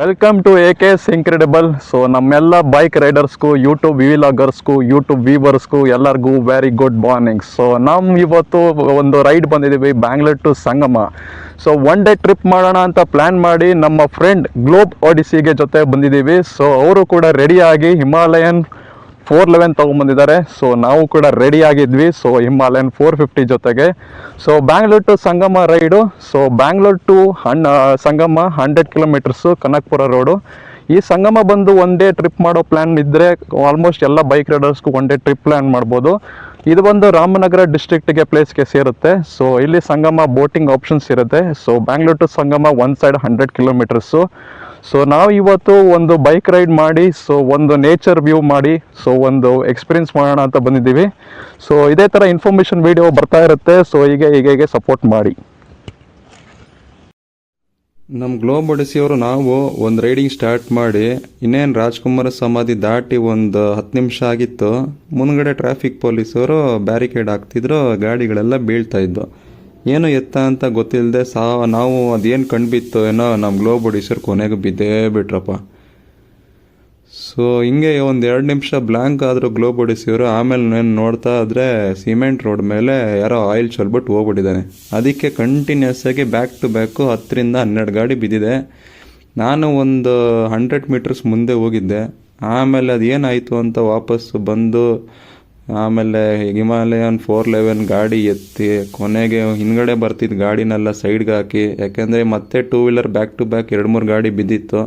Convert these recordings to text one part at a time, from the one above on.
Welcome to AKS incredible. So ನಮ್ಮೆಲ್ಲ bike ರೈಡರ್ಸ್ಗೂ, YouTube ವಿಲಾಗರ್ಸ್ಗೂ, ಯೂಟ್ಯೂಬ್ ವ್ಯೂವರ್ಸ್ಗೂ ಎಲ್ಲರಿಗೂ ವೆರಿ ಗುಡ್ ಮಾರ್ನಿಂಗ್. ಸೊ ನಾವು ಇವತ್ತು ಒಂದು ರೈಡ್ ಬಂದಿದ್ದೀವಿ, Bangalore to Sangama. So 1 day trip ಮಾಡೋಣ ಅಂತ ಪ್ಲ್ಯಾನ್ ಮಾಡಿ ನಮ್ಮ ಫ್ರೆಂಡ್ ಗ್ಲೋಬ್ ಓಡಿಸಿಗೆ ಜೊತೆ ಬಂದಿದ್ದೀವಿ. ಸೊ ಅವರು ಕೂಡ ರೆಡಿಯಾಗಿ ಹಿಮಾಲಯನ್ 411 ತೊಗೊಂಬಂದಿದ್ದಾರೆ. ಸೊ ನಾವು ಕೂಡ ರೆಡಿ ಆಗಿದ್ವಿ. ಸೊ ಹಿಮಾಲಯನ್ 450 ಜೊತೆಗೆ. So Bangalore to Sangama ride. So Bangalore to Sangama 100 kilometres, Kanakapura road. ಈ ಸಂಗಮ ಬಂದು 1 ಡೇ ಟ್ರಿಪ್ ಮಾಡೋ ಪ್ಲ್ಯಾನ್ ಇದ್ದರೆ ಆಲ್ಮೋಸ್ಟ್ ಎಲ್ಲ ಬೈಕ್ ರೈಡರ್ಸ್ಗೂ 1 ಡೇ ಟ್ರಿಪ್ ಪ್ಲ್ಯಾನ್ ಮಾಡ್ಬೋದು. ಇದು ಬಂದು ರಾಮನಗರ ಡಿಸ್ಟ್ರಿಕ್ಟ್ಗೆ ಪ್ಲೇಸ್ಗೆ ಸೇರುತ್ತೆ. ಸೊ ಇಲ್ಲಿ ಸಂಗಮ ಬೋಟಿಂಗ್ ಆಪ್ಷನ್ಸ್ ಇರುತ್ತೆ. So Bangalore to Sangama one side 100 kilometres. So ನಾವು ಇವತ್ತು ಒಂದು ಬೈಕ್ ರೈಡ್ ಮಾಡಿ, ಸೊ ಒಂದು ನೇಚರ್ ವ್ಯೂ ಮಾಡಿ, ಸೊ ಒಂದು ಎಕ್ಸ್ಪೀರಿಯನ್ಸ್ ಮಾಡೋಣ ಅಂತ ಬಂದಿದ್ದೀವಿ. ಸೊ ಇದೇ ಥರ ಇನ್ಫಾರ್ಮೇಷನ್ ವಿಡಿಯೋ ಬರ್ತಾ ಇರುತ್ತೆ. ಸೊ ಹೀಗೆ ಸಪೋರ್ಟ್ ಮಾಡಿ. ನಮ್ಮ ಗ್ಲೋಬ್ ಓಡಿಸಿಯವರು ನಾವು ಒಂದು ರೈಡಿಂಗ್ ಸ್ಟಾರ್ಟ್ ಮಾಡಿ ಇನ್ನೇನು ರಾಜ್ಕುಮಾರ್ ಸಮಾಧಿ ದಾಟಿ ಒಂದು 10 ನಿಮಿಷ ಆಗಿತ್ತು. ಮುಂದ್ಗಡೆ ಟ್ರಾಫಿಕ್ ಪೊಲೀಸವರು ಬ್ಯಾರಿಕೇಡ್ ಹಾಕ್ತಿದ್ರು, ಗಾಡಿಗಳೆಲ್ಲ ಬೀಳ್ತಾ ಇದ್ದು. ಏನು ಎತ್ತ ಅಂತ ಗೊತ್ತಿಲ್ಲದೆ ನಾವು ಅದೇನು ಕಂಡುಬಿತ್ತು ಏನೋ, ನಮ್ಮ ಗ್ಲೋಬ್ ಓಡಿಸಿಯವ್ರು ಕೊನೆಗೆ ಬಿದ್ದೇ ಬಿಟ್ರಪ್ಪ. ಸೊ ಹಿಂಗೆ ಒಂದು 2 ನಿಮಿಷ ಬ್ಲ್ಯಾಂಕ್ ಆದರೂ ಗ್ಲೋಬ್ ಓಡಿಸಿಯವರು. ಆಮೇಲೆ ನಾನು ನೋಡ್ತಾ ಇದ್ರೆ ಸಿಮೆಂಟ್ ರೋಡ್ ಮೇಲೆ ಯಾರೋ ಆಯಿಲ್ ಚಲ್ಬಿಟ್ಟು ಹೋಗ್ಬಿಟ್ಟಿದ್ದಾನೆ. ಅದಕ್ಕೆ ಕಂಟಿನ್ಯೂಸ್ ಆಗಿ ಬ್ಯಾಕ್ ಟು ಬ್ಯಾಕು 10ರಿಂದ 12 ಗಾಡಿ ಬಿದ್ದಿದೆ. ನಾನು ಒಂದು 100 ಮೀಟರ್ಸ್ ಮುಂದೆ ಹೋಗಿದ್ದೆ. ಆಮೇಲೆ ಅದೇನಾಯಿತು ಅಂತ ವಾಪಸ್ಸು ಬಂದು ಆಮೇಲೆ ಹಿಮಾಲಯನ್ 411 ಗಾಡಿ ಎತ್ತಿ ಕೊನೆಗೆ ಹಿಂದ್ಗಡೆ ಬರ್ತಿದ್ದ ಗಾಡಿನೆಲ್ಲ ಸೈಡ್ಗೆ ಹಾಕಿ, ಯಾಕೆಂದರೆ ಮತ್ತೆ 2 ವೀಲರ್ ಬ್ಯಾಕ್ ಟು ಬ್ಯಾಕ್ 2-3 ಗಾಡಿ ಬಿದ್ದಿತ್ತು.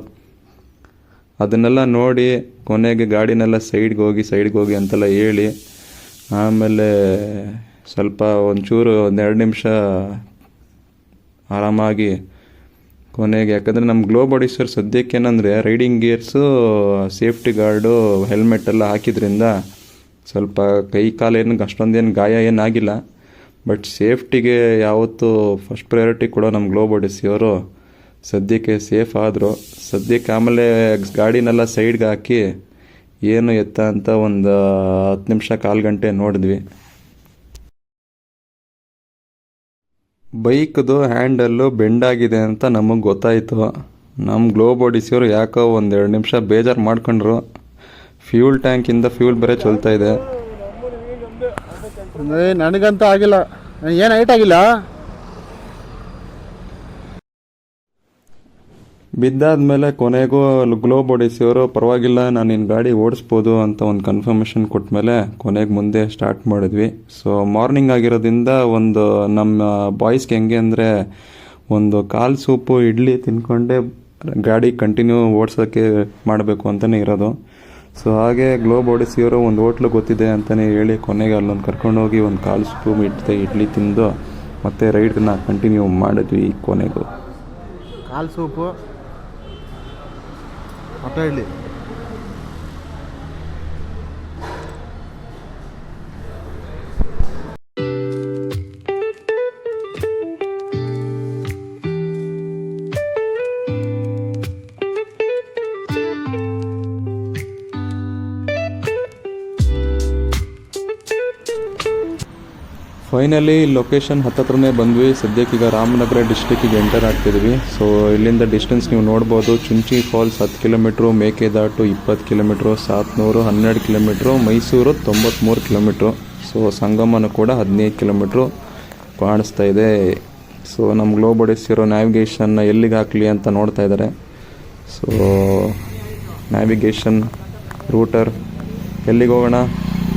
ಅದನ್ನೆಲ್ಲ ನೋಡಿ ಕೊನೆಗೆ ಗಾಡಿನೆಲ್ಲ ಸೈಡ್ಗೆ ಹೋಗಿ ಅಂತೆಲ್ಲ ಹೇಳಿ, ಆಮೇಲೆ ಸ್ವಲ್ಪ ಒಂಚೂರು 1-2 ನಿಮಿಷ ಆರಾಮಾಗಿ ಕೊನೆಗೆ, ಯಾಕಂದರೆ ನಮ್ಮ ಗ್ಲೋಬ್ ಓಡಿಸರ್ ಸದ್ಯಕ್ಕೆ ಏನಂದರೆ riding gears, safety guard, helmet ಎಲ್ಲ ಹಾಕಿದ್ರಿಂದ ಸ್ವಲ್ಪ ಕೈ ಕಾಲೇನು ಅಷ್ಟೊಂದೇನು ಗಾಯ ಏನಾಗಿಲ್ಲ. ಬಟ್ ಸೇಫ್ಟಿಗೆ ಯಾವತ್ತೂ ಫಸ್ಟ್ ಪ್ರಯಾರಿಟಿ ಕೊಡೋ ನಮ್ಮ ಗ್ಲೋಬ್ ಓಡಿಸಿಯವರು ಸದ್ಯಕ್ಕೆ ಸೇಫ್ ಆದರು. ಸದ್ಯಕ್ಕೆ ಆಮೇಲೆ ಗಾಡಿನೆಲ್ಲ ಸೈಡ್ಗೆ ಹಾಕಿ ಏನು ಎತ್ತ ಅಂತ ಒಂದು 10 ನಿಮಿಷ 1/4 ಗಂಟೆ ನೋಡಿದ್ವಿ. ಬೈಕ್ದು ಹ್ಯಾಂಡಲ್ಲು ಬೆಂಡಾಗಿದೆ ಅಂತ ನಮಗೆ ಗೊತ್ತಾಯಿತು. ನಮ್ಮ ಗ್ಲೋಬ್ ಓಡಿಸಿಯವರು ಯಾಕೋ 1-2 ನಿಮಿಷ ಬೇಜಾರು ಮಾಡ್ಕೊಂಡ್ರು. ಫ್ಯೂಲ್ ಟ್ಯಾಂಕಿಂದ ಫ್ಯೂಲ್ ಬೇರೆ ಚಲ್ತಾ ಇದೆ. ನನಗಂತೂ ಆಗಿಲ್ಲ, ಏನು ಹೈಟ್ ಆಗಿಲ್ಲ. ಬಿದ್ದಾದ್ಮೇಲೆ ಕೊನೆಗೂ ಗ್ಲೋಬ್ ಓಡಿಸಿಯವರು ಪರವಾಗಿಲ್ಲ, ನಾನು ನಿನ್ನ ಗಾಡಿ ಓಡಿಸ್ಬೋದು ಅಂತ ಒಂದು ಕನ್ಫರ್ಮೇಷನ್ ಕೊಟ್ಟಮೇಲೆ ಕೊನೆಗೆ ಮುಂದೆ ಸ್ಟಾರ್ಟ್ ಮಾಡಿದ್ವಿ. ಸೊ ಮಾರ್ನಿಂಗ್ ಆಗಿರೋದ್ರಿಂದ ಒಂದು ನಮ್ಮ ಬಾಯ್ಸ್ಗೆ ಹೆಂಗೆ ಅಂದರೆ ಒಂದು ಕಾಲು ಸೂಪು ಇಡ್ಲಿ ತಿನ್ಕೊಂಡೆ ಗಾಡಿ ಕಂಟಿನ್ಯೂ ಓಡಿಸೋಕ್ಕೆ ಮಾಡಬೇಕು ಅಂತಲೇ ಇರೋದು. ಸೊ ಹಾಗೆ ಗ್ಲೋಬ್ ಓಡಿಸಿಯವರು ಒಂದು ಹೋಟ್ಲು ಗೊತ್ತಿದೆ ಅಂತಲೇ ಹೇಳಿ ಕೊನೆಗೆ ಅಲ್ಲೊಂದು ಕರ್ಕೊಂಡೋಗಿ ಒಂದು ಕಾಲು ಸೂಪು ಇಡ್ಲಿ ತಿಂದು ಮತ್ತೆ ರೈಡನ್ನ ಕಂಟಿನ್ಯೂ ಮಾಡಿದ್ವಿ. ಕೊನೆಗೂ ಕಾಲು ಸೂಪು ಮೊಟ್ಟೆ ಇಡ್ಲಿ. ಫೈನಲಿ ಲೊಕೇಶನ್ ಹತ್ತತ್ರನೇ ಬಂದ್ವಿ. ಸದ್ಯಕ್ಕೀಗ ರಾಮನಗರ ಡಿಸ್ಟ್ರಿಕ್ಕಿಗೆ ಎಂಟರ್ ಆಗ್ತಿದ್ವಿ. ಸೊ ಇಲ್ಲಿಂದ ಡಿಸ್ಟೆನ್ಸ್ ನೀವು ನೋಡ್ಬೋದು. Chunchi falls 10 kilometre, Mekedatu 20 kilometre, Satnur 12 kilometre, Mysore 93 kilometre. So ಸಂಗಮನ ಕೂಡ 15 ಕಿಲೋಮೀಟ್ರು ಕಾಣಿಸ್ತಾ ಇದೆ. ಸೊ ನಮ್ಮ ಗ್ಲೋಬ್ ಓಡಿಸಿರೋ ನ್ಯಾವಿಗೇಷನ್ನ ಎಲ್ಲಿಗೆ ಹಾಕಲಿ ಅಂತ ನೋಡ್ತಾ ಇದ್ದಾರೆ. ಸೊ ನ್ಯಾವಿಗೇಷನ್ ರೂಟರ್ ಎಲ್ಲಿಗೆ ಹೋಗೋಣ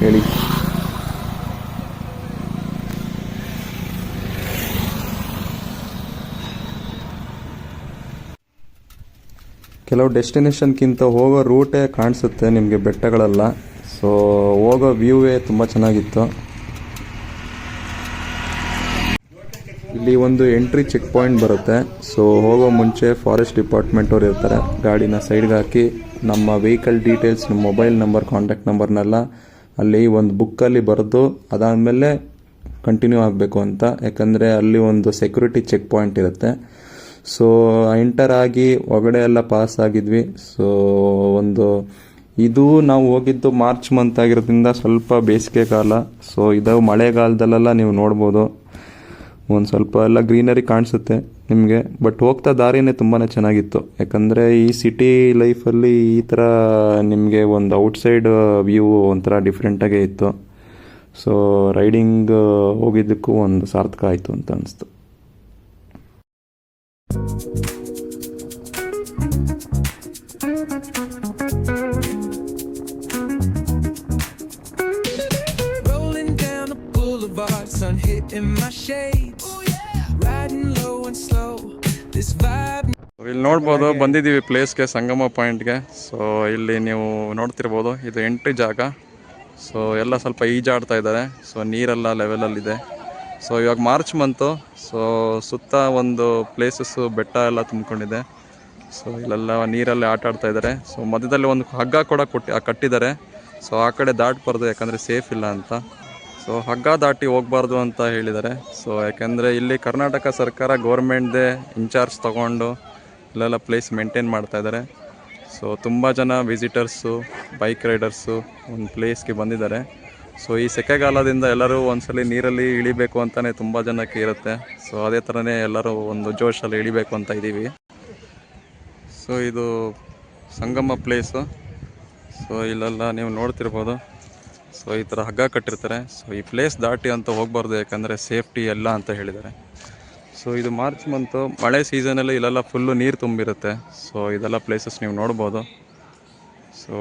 ಹೇಳಿ. ಕೆಲವು ಡೆಸ್ಟಿನೇಷನ್ಗಿಂತ ಹೋಗೋ ರೂಟೇ ಕಾಣಿಸುತ್ತೆ ನಿಮಗೆ, ಬೆಟ್ಟಗಳೆಲ್ಲ. ಸೊ ಹೋಗೋ ವ್ಯೂವೇ ತುಂಬ ಚೆನ್ನಾಗಿತ್ತು. ಇಲ್ಲಿ ಒಂದು ಎಂಟ್ರಿ ಚೆಕ್ ಪಾಯಿಂಟ್ ಬರುತ್ತೆ. ಸೊ ಹೋಗೋ ಮುಂಚೆ ಫಾರೆಸ್ಟ್ ಡಿಪಾರ್ಟ್ಮೆಂಟ್ ಅವ್ರು ಇರ್ತಾರೆ. ಗಾಡಿನ ಸೈಡ್ಗೆ ಹಾಕಿ ನಮ್ಮ ವೆಹಿಕಲ್ ಡೀಟೇಲ್ಸ್, ನಮ್ಮ ಮೊಬೈಲ್ ನಂಬರ್, ಕಾಂಟ್ಯಾಕ್ಟ್ ನಂಬರ್ನೆಲ್ಲ ಅಲ್ಲಿ ಒಂದು ಬುಕ್ಕಲ್ಲಿ ಬರೆದು ಅದಾದಮೇಲೆ ಕಂಟಿನ್ಯೂ ಆಗಬೇಕು ಅಂತ. ಯಾಕಂದರೆ ಅಲ್ಲಿ ಒಂದು ಸೆಕ್ಯೂರಿಟಿ ಚೆಕ್ ಪಾಯಿಂಟ್ ಇರುತ್ತೆ. ಸೊ ಎಂಟರ್ ಆಗಿ ಒಳಗಡೆ ಎಲ್ಲ ಪಾಸ್ ಆಗಿದ್ವಿ. ಸೊ ಇದು ನಾವು ಹೋಗಿದ್ದು ಮಾರ್ಚ್ ಮಂತ್ ಆಗಿರೋದ್ರಿಂದ ಸ್ವಲ್ಪ ಬೇಸಿಗೆ ಕಾಲ. ಸೊ ಇದು ಮಳೆಗಾಲದಲ್ಲೆಲ್ಲ ನೀವು ನೋಡ್ಬೋದು, ಒಂದು ಸ್ವಲ್ಪ ಎಲ್ಲ ಗ್ರೀನರಿ ಕಾಣಿಸುತ್ತೆ. ನಿಮಗೆ. ಬಟ್ ಹೋಗ್ತಾ ದಾರಿನೇ ತುಂಬಾ ಚೆನ್ನಾಗಿತ್ತು, ಯಾಕಂದರೆ ಈ ಸಿಟಿ ಲೈಫಲ್ಲಿ ಈ ಥರ ನಿಮಗೆ ಒಂದು ಔಟ್ಸೈಡ್ ವ್ಯೂ ಒಂಥರ ಡಿಫ್ರೆಂಟಾಗೇ ಇತ್ತು. ಸೊ ರೈಡಿಂಗ್ ಹೋಗಿದ್ದಕ್ಕೂ ಒಂದು ಸಾರ್ಥಕ ಆಯಿತು ಅಂತ ಅನಿಸ್ತು. Rolling down the boulevard, sun hitting my shades. Riding low and slow, this vibe. ಇಲ್ಲಿ ನೋಡ್ಬೋದು, ಬಂದಿದ್ದೀವಿ ಪ್ಲೇಸ್ಗೆ, ಸಂಗಮ ಪಾಯಿಂಟ್ಗೆ. ಸೊ ಇಲ್ಲಿ ನೀವು ನೋಡ್ತಿರ್ಬೋದು, ಇದು ಎಂಟ್ರಿ ಜಾಗ. ಸೊ ಎಲ್ಲ ಸ್ವಲ್ಪ ಈಜಾಡ್ತಾ ಇದ್ದಾರೆ. ಸೊ ನೀರೆಲ್ಲ ಲೆವೆಲಲ್ಲಿದೆ. ಸೊ ಇವಾಗ ಮಾರ್ಚ್ ಮಂತು. ಸೊ ಸುತ್ತ ಒಂದು ಪ್ಲೇಸಸ್ಸು ಬೆಟ್ಟ ಎಲ್ಲ ತುಂಬಿಕೊಂಡಿದೆ. ಸೊ ಇಲ್ಲೆಲ್ಲ ನೀರಲ್ಲಿ ಆಟ ಆಡ್ತಾ ಇದ್ದಾರೆ. ಸೊ ಮಧ್ಯದಲ್ಲಿ ಒಂದು ಹಗ್ಗ ಕೂಡ ಕಟ್ಟಿದ್ದಾರೆ. ಸೊ ಆ ಕಡೆ ದಾಟಬಾರ್ದು, ಯಾಕಂದರೆ ಸೇಫ್ ಇಲ್ಲ ಅಂತ. ಸೊ ಹಗ್ಗ ದಾಟಿ ಹೋಗಬಾರ್ದು ಅಂತ ಹೇಳಿದ್ದಾರೆ. ಸೊ ಯಾಕೆಂದರೆ ಇಲ್ಲಿ ಕರ್ನಾಟಕ ಸರ್ಕಾರ ಗೌರ್ಮೆಂಟ್ದೇ ಇನ್ಚಾರ್ಜ್ ತೊಗೊಂಡು ಇಲ್ಲೆಲ್ಲ ಪ್ಲೇಸ್ ಮೇಂಟೈನ್ ಮಾಡ್ತಾ ಇದ್ದಾರೆ. ಸೊ ತುಂಬ ಜನ ವಿಸಿಟರ್ಸು, ಬೈಕ್ ರೈಡರ್ಸು ಒಂದು ಪ್ಲೇಸ್ಗೆ ಬಂದಿದ್ದಾರೆ. ಸೊ ಈ ಸೆಕೆಗಾಲದಿಂದ ಎಲ್ಲರೂ ಒಂದ್ಸಲಿ ನೀರಲ್ಲಿ ಇಳಿಬೇಕು ಅಂತಲೇ ತುಂಬ ಜನಕ್ಕೆ ಇರುತ್ತೆ. ಸೊ ಅದೇ ಥರನೇ ಎಲ್ಲರೂ ಒಂದು ಜೋಶಲ್ಲಿ ಇಳಿಬೇಕು ಅಂತ ಇದ್ದೀವಿ. ಸೊ ಇದು ಸಂಗಮ ಪ್ಲೇಸು. ಸೊ ಇಲ್ಲೆಲ್ಲ ನೀವು ನೋಡ್ತಿರ್ಬೋದು. ಸೊ ಈ ಥರ ಹಗ್ಗ ಕಟ್ಟಿರ್ತಾರೆ. ಸೊ ಈ ಪ್ಲೇಸ್ ದಾಟಿ ಅಂತ ಹೋಗಬಾರ್ದು, ಯಾಕಂದರೆ ಸೇಫ್ಟಿ ಎಲ್ಲ ಅಂತ ಹೇಳಿದ್ದಾರೆ. ಸೊ ಇದು ಮಾರ್ಚ್ ಮಂತು, ಮಳೆ ಸೀಸನಲ್ಲಿ ಇಲ್ಲೆಲ್ಲ ಫುಲ್ಲು ನೀರು ತುಂಬಿರುತ್ತೆ. ಸೊ ಇದೆಲ್ಲ ಪ್ಲೇಸಸ್ ನೀವು ನೋಡ್ಬೋದು. ಸೊ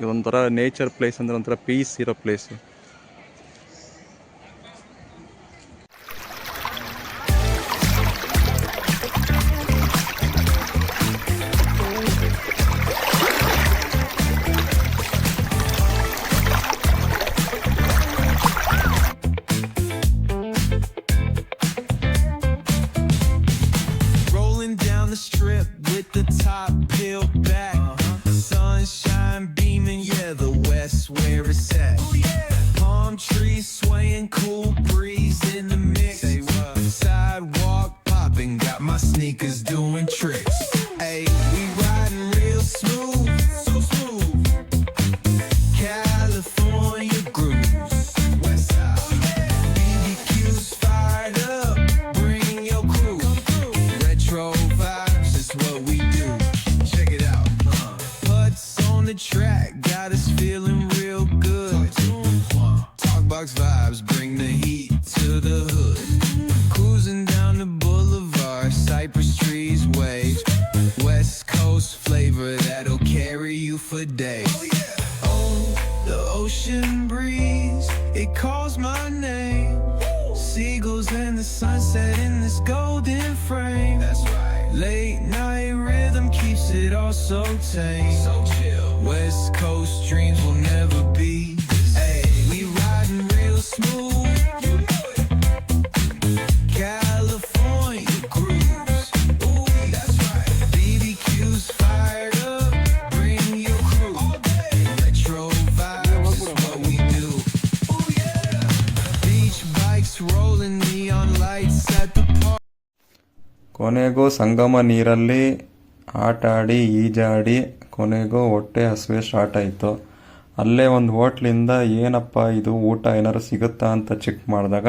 ಇದೊಂಥರ ನೇಚರ್ ಪ್ಲೇಸ್, ಅಂದರೆ ಒಂಥರ ಪೀಸ್ ಇರೋ place. Rolling down the strip with the top peeled back. Sunshine beaming, yeah, the west where it's at. Palm trees swaying, cool breeze in the mix. Sidewalk popping, got my sneakers doing tricks. Hey, we riding real smooth, so smooth. California grooves, west side. BBQ's fired up, bring your crew. Retro vibes is what we do. Check it out. Putts on the track, got us feeling real good. Talkbox vibes, bring the heat to the hood. Cruising down the boulevard, cypress trees wave. West Coast flavor that'll carry you for days. Oh, the ocean breeze, it calls my name. Seagulls and the sunset in this golden frame. That's right. Late night rhythm keeps it all so tame. So chill. West Coast dreams will never be. Hey, we riding real smooth. You know it. California grooves. Ooh, that's right. BBQ's fired up. Bring your crew. Retro vibes is what we do. Ooh, yeah. Beach bikes rolling, neon lights at the park. ಕೊನೆಗೂ ಸಂಗಮ ನೀರಲ್ಲಿ ಆಟ ಆಡಿ ಈಜಾಡಿ ಕೊನೆಗೂ ಹೊಟ್ಟೆ ಹಸಿವೆ start ಆಯಿತು. ಅಲ್ಲೇ ಒಂದು ಹೋಟ್ಲಿಂದ ಏನಪ್ಪ ಇದು ಊಟ ಏನಾರು ಸಿಗುತ್ತಾ ಅಂತ ಚೆಕ್ ಮಾಡಿದಾಗ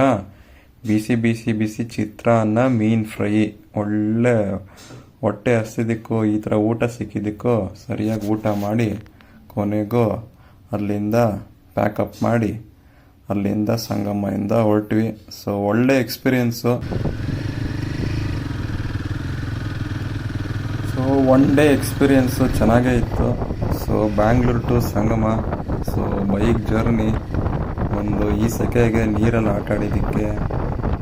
ಬಿಸಿ ಬಿಸಿ ಬಿಸಿ ಚಿತ್ರಾನ್ನ, ಮೀನು ಫ್ರೈ, ಒಳ್ಳೆ ಹೊಟ್ಟೆ ಹಸಿದಕ್ಕೂ ಈ ಥರ ಊಟ ಸಿಕ್ಕಿದ್ದಕ್ಕೂ ಸರಿಯಾಗಿ ಊಟ ಮಾಡಿ ಕೊನೆಗೂ ಅಲ್ಲಿಂದ ಪ್ಯಾಕಪ್ ಮಾಡಿ ಅಲ್ಲಿಂದ ಸಂಗಮದಿಂದ ಹೊರಟ್ವಿ. ಸೊ ಒಳ್ಳೆ experience. So one day experience ಚೆನ್ನಾಗೇ ಇತ್ತು. So Bangalore to Sangama, so bike journey, ಒಂದು ಈ ಸೆಕೆಗೆ ನೀರಲ್ಲಿ ಆಟ ಆಡಿದ್ದಕ್ಕೆ,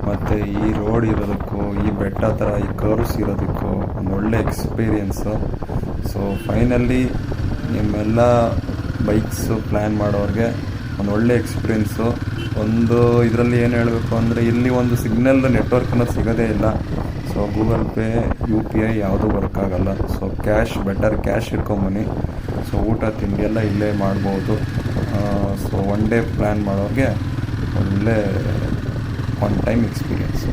ಮತ್ತು ಈ ರೋಡ್ ಇರೋದಕ್ಕೂ, ಈ ಬೆಟ್ಟ ಥರ ಈ ಕರ್ವ್ಸ್ ಇರೋದಕ್ಕೂ ಒಂದು ಒಳ್ಳೆ ಎಕ್ಸ್ಪೀರಿಯೆನ್ಸು. ಸೊ ಫೈನಲಿ ನಿಮ್ಮೆಲ್ಲ ಬೈಕ್ಸು ಪ್ಲ್ಯಾನ್ ಮಾಡೋರಿಗೆ ಒಂದು ಒಳ್ಳೆ ಎಕ್ಸ್ಪೀರಿಯೆನ್ಸು. ಒಂದು ಇದರಲ್ಲಿ ಏನು ಹೇಳಬೇಕು ಅಂದರೆ, ಇಲ್ಲಿ ಒಂದು ಸಿಗ್ನಲ್ ನೆಟ್ವರ್ಕ್ ಅನ್ನೋದು ಸಿಗೋದೇ ಇಲ್ಲ. ಸೊ ಗೂಗಲ್ ಪೇ, UPI ಯಾವುದೂ ವರ್ಕ್ ಆಗಲ್ಲ. ಸೊ ಬೆಟರ್ ಕ್ಯಾಶ್ ಇಟ್ಕೊಂಬನ್ನಿ. ಸೊ ಊಟ ತಿಂಡಿ ಎಲ್ಲ ಇಲ್ಲೇ ಮಾಡ್ಬೋದು. ಸೊ ಒನ್ ಡೇ ಪ್ಲ್ಯಾನ್ ಮಾಡೋರಿಗೆ ಒಳ್ಳೆ ಒನ್ ಟೈಮ್ ಎಕ್ಸ್ಪೀರಿಯೆನ್ಸ್.